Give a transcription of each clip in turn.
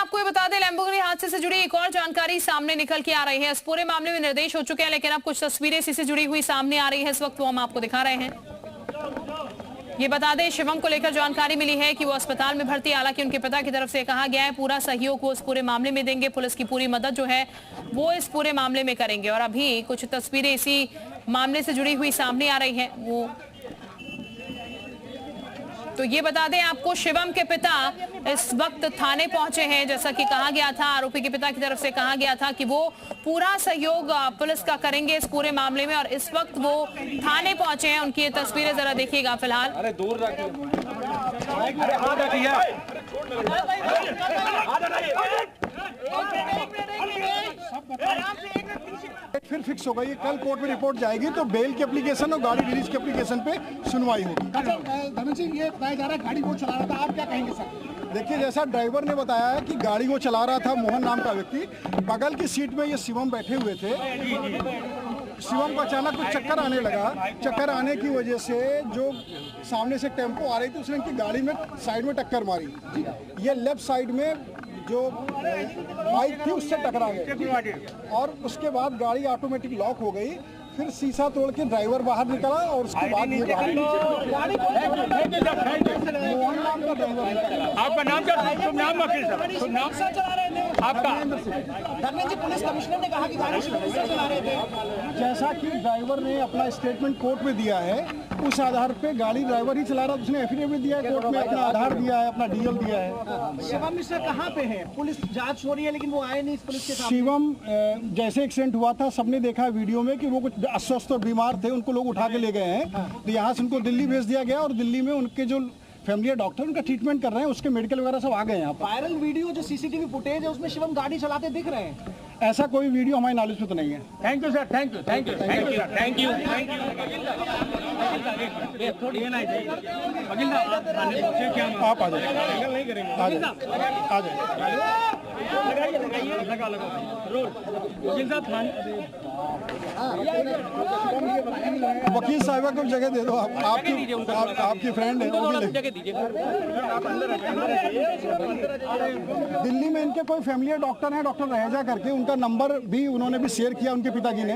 आपको ये बता दें, लैम्बोर्गिनी हादसे से जुड़ी एक और जानकारी सामने निकल के आ रही है। इस पूरे मामले में निर्देश हो चुके हैं, लेकिन अब कुछ तस्वीरें इसी से जुड़ी हुई सामने आ रही है। इस वक्त वो हम आपको दिखा रहे हैं। ये बता दें, शिवम को लेकर जानकारी मिली है कि वो अस्पताल में भर्ती, हालांकि उनके पिता की तरफ से कहा गया है पूरा सहयोग वो इस पूरे मामले में देंगे, पुलिस की पूरी मदद जो है वो इस पूरे मामले में करेंगे। और अभी कुछ तस्वीरें इसी मामले से जुड़ी हुई सामने आ रही है। वो तो ये बता दें आपको, शिवम के पिता इस वक्त थाने पहुंचे हैं। जैसा कि कहा गया था, आरोपी के पिता की तरफ से कहा गया था कि वो पूरा सहयोग पुलिस का करेंगे इस पूरे मामले में, और इस वक्त वो थाने पहुंचे हैं। उनकी ये तस्वीरें जरा देखिएगा फिलहाल। अरे दूर फिर फिक्स होगा। ये कल कोर्ट में रिपोर्ट जाएगी तो बेल की एप्लीकेशन और गाड़ी रिलीज की एप्लीकेशन पे सुनवाई होगी। धर्मेंद्र सिंह, ये बताया जा रहा है गाड़ी वो चला रहा था, आप क्या कहेंगे सर? देखिए, जैसा ड्राइवर ने बताया है कि गाड़ी वो चला रहा था, मोहन नाम का व्यक्ति, बगल की सीट में ये शिवम बैठे हुए थे। शिवम को अचानक कुछ चक्कर आने लगा। चक्कर आने की वजह से जो सामने से टेम्पो आ रही थी उसने इनकी गाड़ी में साइड में टक्कर मारी। ये लेफ्ट साइड में जो बाइक थी उससे टकरा गए और उसके बाद गाड़ी ऑटोमेटिक लॉक हो गई। फिर शीशा तोड़ के ड्राइवर बाहर निकला और उसके बाद ये बाहर आपका नाम क्या? शुभ नाम वकील साहब, शुभ नाम आपका? धर्मेंद्र जी, पुलिस कमिश्नर ने कहा कि गाड़ी से चला रहे थे। जैसा कि ड्राइवर ने अपना स्टेटमेंट कोर्ट में दिया है, उस आधार पे गाड़ी ड्राइवर ही चला रहा है। उसने एफिडेविट दिया है कोर्ट में, अपना आधार दिया है, अपना डीएल दिया है। शिवम मिश्रा कहाँ पे है? पुलिस जांच हो रही है लेकिन वो आए नहीं पुलिस के सामने। शिवम जैसे एक्सीडेंट हुआ था, सबने देखा वीडियो में कि वो कुछ अस्वस्थ और बीमार थे, उनको लोग उठा के ले गए हैं। तो यहाँ से उनको दिल्ली भेज दिया गया और दिल्ली में उनके जो फैमिली डॉक्टर उनका ट्रीटमेंट कर रहे हैं, उसके मेडिकल वगैरह सब आ गए हैं यहाँ पर। वायरल वीडियो जो सीसीटीवी फुटेज है उसमें शिवम गाड़ी चलाते दिख रहे हैं। ऐसा कोई वीडियो हमारी नॉलेज में तो नहीं है। Thank you sir, thank you, thank you, thank you sir, thank you, thank you. आप आ जाए, आ जाए, आ जाए। वकील साहिबा को जगह दे दो। आपकी फ्रेंड है, दिल्ली में इनके कोई फैमिली डॉक्टर हैं, डॉक्टर रहेजा करके, उनका नंबर भी उन्होंने भी शेयर किया उनके पिताजी ने।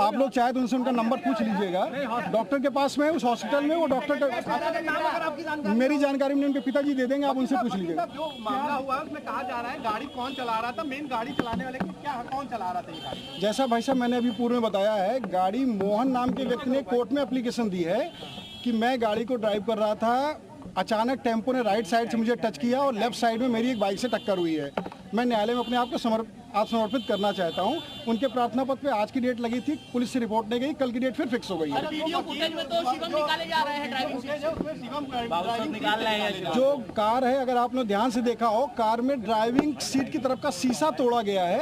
आप लोग चाहे तो उनसे उनका नंबर पूछ लीजिएगा। डॉक्टर के पास में, उस हॉस्पिटल में, वो डॉक्टर का मेरी जानकारी में उनके पिताजी दे देंगे, आप उनसे पूछ लीजिएगा। जो मामला हुआ उसमें कहा जा रहा है गाड़ी कौन चला रहा था, मेन गाड़ी चलाने वाले की क्या, कौन चला रहा था ये गाड़ी? जैसा भाई साहब मैंने अभी पूर्व में बताया है, गाड़ी मोहन नाम के व्यक्ति ने कोर्ट में एप्लीकेशन दी है कि मैं गाड़ी को ड्राइव कर रहा था, अचानक टेम्पो ने राइट साइड से मुझे टच किया और लेफ्ट साइड में मेरी एक बाइक से टक्कर हुई है। मैं न्यायालय में अपने आप को आत्मसमर्पित करना चाहता हूं। उनके प्रार्थना पत्र पे आज की डेट लगी थी, पुलिस से रिपोर्ट नहीं गई, कल की डेट फिर फिक्स हो गई है। वीडियो फुटेज में तो शिवम निकाले जा रहे हैं, ड्राइविंग सीट निकाल रहे हैं। जो कार है, अगर आपने ध्यान से देखा हो, कार में ड्राइविंग सीट की तरफ का शीशा तोड़ा गया है।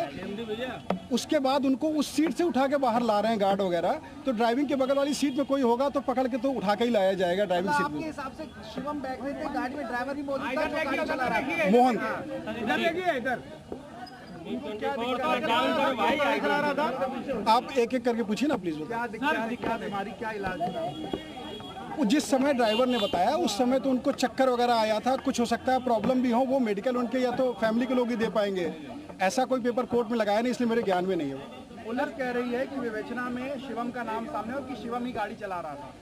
उसके बाद उनको उस सीट से उठा के बाहर ला रहे हैं गार्ड वगैरह। तो ड्राइविंग के बगल वाली सीट में कोई होगा तो पकड़ के तो उठा के ही लाया जाएगा ड्राइविंग सीट में। आपके हिसाब से शिवम बैठ रहे थे, गाड़ी में ड्राइवर भी मौजूद था जो गाड़ी चला रहा है? मोहन, आप एक एक करके पूछिए ना प्लीज। क्या इलाज वो जिस समय ड्राइवर ने बताया उस समय तो उनको चक्कर वगैरह आया था, कुछ हो सकता है प्रॉब्लम भी हो, वो मेडिकल उनके या तो फैमिली के लोग ही दे पाएंगे। ऐसा कोई पेपर कोर्ट में लगाया नहीं, इसलिए मेरे ज्ञान में नहीं है। पुलिस कह रही है कि विवेचना में शिवम का नाम सामने और कि शिवम ही गाड़ी चला रहा था।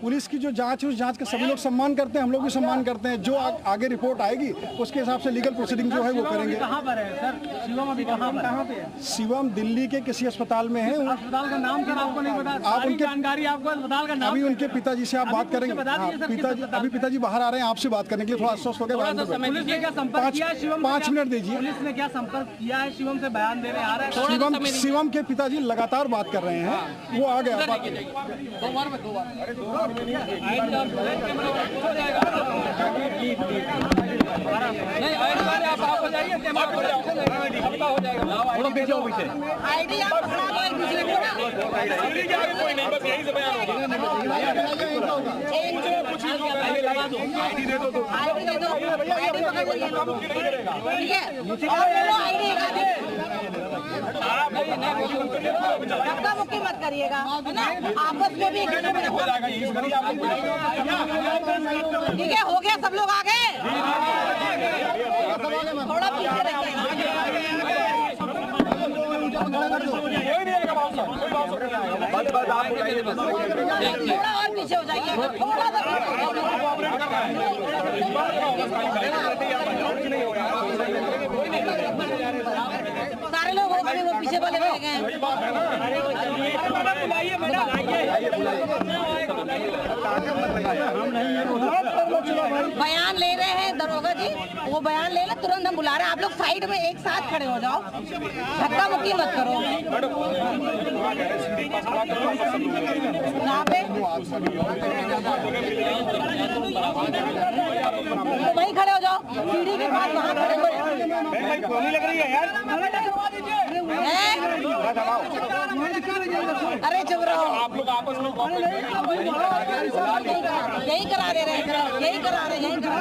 पुलिस की जो जांच है, उस जांच का सभी लोग सम्मान करते हैं, हम लोग भी सम्मान करते हैं। जो आगे रिपोर्ट आएगी उसके हिसाब से लीगल प्रोसीडिंग जो है वो करेंगे। कहाँ पर है सर शिवम? अभी कहाँ पे है? शिवम दिल्ली के किसी अस्पताल में है। अस्पताल का नाम सर आपको नहीं पता? आप उनके जानकारी आपको अस्पताल का नाम? अभी उनके पिताजी से आप बात करेंगे। पिताजी, अभी पिताजी बाहर आ रहे हैं आपसे बात करने के लिए, थोड़ा आश्वस्त हो गया। पुलिस ने क्या संपर्क किया शिवम? 5 मिनट दीजिए। पुलिस ने क्या संपर्क किया है शिवम से? बयान देने आ रहा है शिवम के पिताजी लगातार बात कर रहे हैं, वो आ गया। धक्का मुक्की मत करिएगा, है ना? आपस में भी ठीक है, हो गया, सब लोग आ गए। थोड़ा थोड़ा और पीछे हो जाइए, थोड़ा सा सारे लोग हो गए, वो पीछे वाले रह गए। बयान ले रहे हैं दरोगा जी, वो बयान ले ले, तुरंत हम बुला रहे हैं। आप लोग साइड में एक साथ खड़े हो जाओ, धक्का मुक्की मत करो। यहाँ पे वहीं खड़े हो जाओ, सीढ़ी के पास वहाँ खड़े हो जाओ। लग रही है यार, अरे चुप रहो, आप लोग आपस में यही करा दे रहे हैं, यही करा रहे हैं, यही करा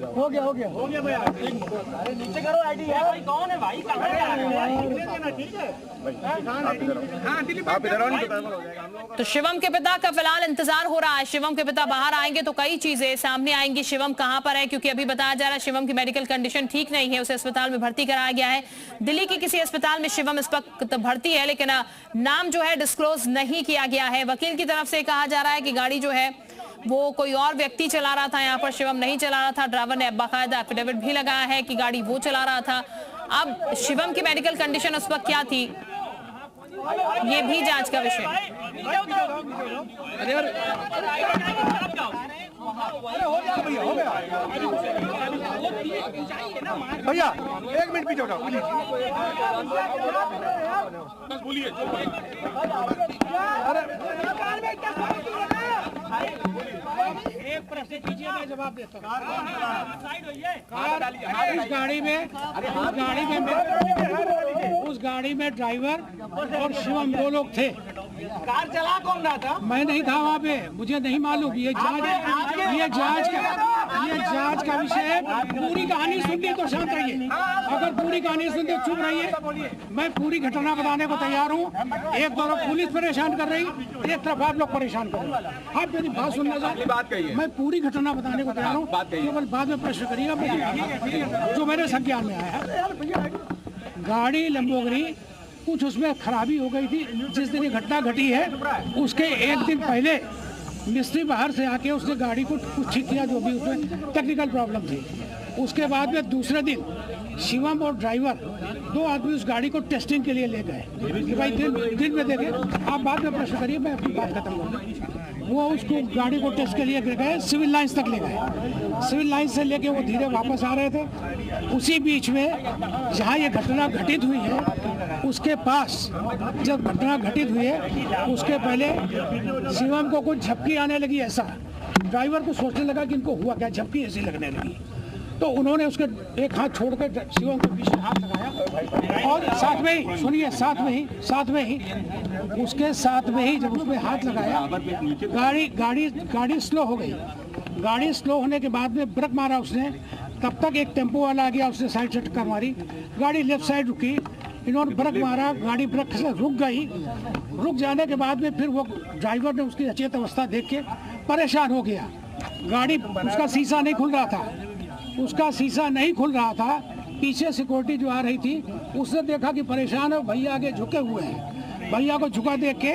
हो गया भैया, नीचे करो आईडी है। भाई कौन है भाई, तो शिवम के पिता का फिलहाल इंतजार हो रहा है। शिवम के पिता बाहर आएंगे तो कई चीजें सामने आएंगी। शिवम कहां पर है, क्योंकि अभी बताया जा रहा है शिवम की मेडिकल कंडीशन ठीक नहीं है, उसे अस्पताल में भर्ती कराया गया है। दिल्ली के किसी अस्पताल में शिवम इस वक्त भर्ती है, लेकिन नाम जो है डिस्क्लोज नहीं किया गया है। वकील की तरफ से कहा जा रहा है कि गाड़ी जो है वो कोई और व्यक्ति चला रहा था, यहाँ पर शिवम नहीं चला रहा था। ड्राइवर ने बाकायदा एफिडेविट भी लगाया है कि गाड़ी वो चला रहा था। अब शिवम की मेडिकल कंडीशन उस वक्त क्या थी, ये भी जांच का विषय। भैया 1 मिनट पीछे उठाओ प्लीज। बोलिए एक प्रश्न कीजिए, मैं जवाब देता हूँ। उस गाड़ी में ड्राइवर और शिवम 2 लोग थे। कार चला कौन रहा था? मैं नहीं था वहाँ पे, मुझे नहीं मालूम। ये जांच का विषय है। पूरी कहानी सुननी तो शांत रहिए, अगर पूरी कहानी सुनते चुप रहिए। मैं पूरी घटना बताने को तैयार हूँ। एक तरफ पुलिस परेशान कर रही, एक तरफ आप लोग परेशान कर रहे। आप मेरी बात सुनना चाहते, मैं पूरी घटना बताने को तैयार हूँ, केवल बाद में प्रश्न करिएगा। जो मेरे संज्ञान में आया है, गाड़ी लंबोदरी कुछ उसमें खराबी हो गई थी। जिस दिन ये घटना घटी है उसके 1 दिन पहले मिस्त्री बाहर से आके उसने गाड़ी को कुछ ठीक किया, जो भी उसमें टेक्निकल प्रॉब्लम थी। उसके बाद में दूसरे दिन शिवम और ड्राइवर 2 आदमी उस गाड़ी को टेस्टिंग के लिए ले गए कि भाई दिन में देखें। आप बाद में प्रश्न करिए, मैं अपनी बात खत्म करूँगा। वो उसको गाड़ी को टेस्ट के लिए गए, सिविल लाइन्स तक ले गए। सिविल लाइन्स से लेके वो धीरे वापस आ रहे थे। उसी बीच में जहाँ ये घटना घटित हुई है, उसके पास जब घटना घटित हुई है उसके पहले शिवम को कुछ झपकी आने लगी। ऐसा ड्राइवर को सोचने लगा कि इनको हुआ क्या, झपकी ऐसी लगने लगी। तो उन्होंने उसके एक हाथ छोड़ कर शिवम के पीछे हाथ लगाया और साथ में ही सुनिए, साथ में ही उसके साथ में ही जब उसमें हाथ लगाया, गाड़ी स्लो हो गई। गाड़ी स्लो होने के बाद में ब्रेक मारा उसने। तब तक एक टेम्पो वाला आ गया, उसने साइड से टक्कर मारी। गाड़ी लेफ्ट साइड रुकी, इन्होंने ब्रेक मारा, गाड़ी ब्रेक से रुक गई। रुक जाने के बाद में फिर वो ड्राइवर ने उसकी अचेत अवस्था देख के परेशान हो गया। गाड़ी उसका शीशा नहीं खुल रहा था। पीछे सिक्योरिटी जो आ रही थी उसने देखा कि परेशान है, भैया आगे झुके हुए हैं। भैया को झुका देख के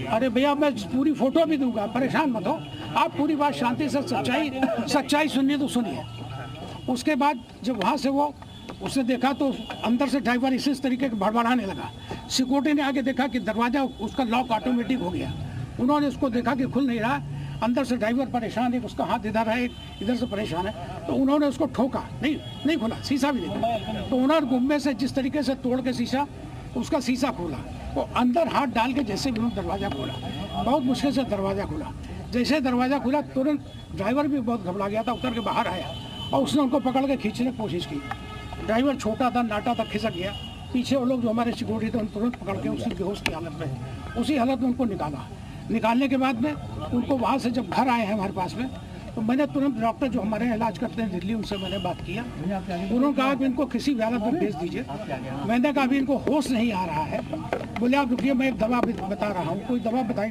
अरे भैया मैं पूरी फोटो भी दूंगा, परेशान मत हो आप, पूरी बात शांति से सच्चाई सुनिए तो सुनिए। उसके बाद जब वहाँ से वो उसने देखा तो अंदर से ड्राइवर इसी तरीके के भड़बड़ाने लगा। सिक्योरिटी ने आगे देखा कि दरवाजा उसका लॉक ऑटोमेटिक हो गया। उन्होंने उसको देखा कि खुल नहीं रहा, अंदर से ड्राइवर परेशान है, उसका हाथ इधर है, इधर से परेशान है। तो उन्होंने उसको ठोका, नहीं खुला, शीशा भी नहीं। तो उन्होंने गुम्बे से जिस तरीके से तोड़ के उसका शीशा खोला, वो अंदर हाथ डाल के जैसे भी दरवाज़ा खोला, बहुत मुश्किल से दरवाज़ा खुला। जैसे दरवाज़ा खुला तुरंत ड्राइवर भी बहुत घबरा गया था, उतर के बाहर आया और उसने उनको पकड़ के खींचने की कोशिश की। ड्राइवर छोटा था, नाटा था, खिसक गया। पीछे वो लोग जो हमारे सिक्योरिटी थे उन तुरंत पकड़ के उसकी बेहोश की हालत में उसी हालत में उनको निकालने के बाद में उनको वहाँ से जब घर आए हैं हमारे पास में, तो मैंने तुरंत डॉक्टर जो हमारे इलाज करते हैं दिल्ली, उनसे मैंने बात किया। उन्होंने कहा कि इनको किसी भी हालत में भेज दीजिए। मैंने कहा अभी इनको होश नहीं आ रहा है। बोले आप रुकिए, मैं एक दवा बता रहा हूँ। कोई दवा बताई।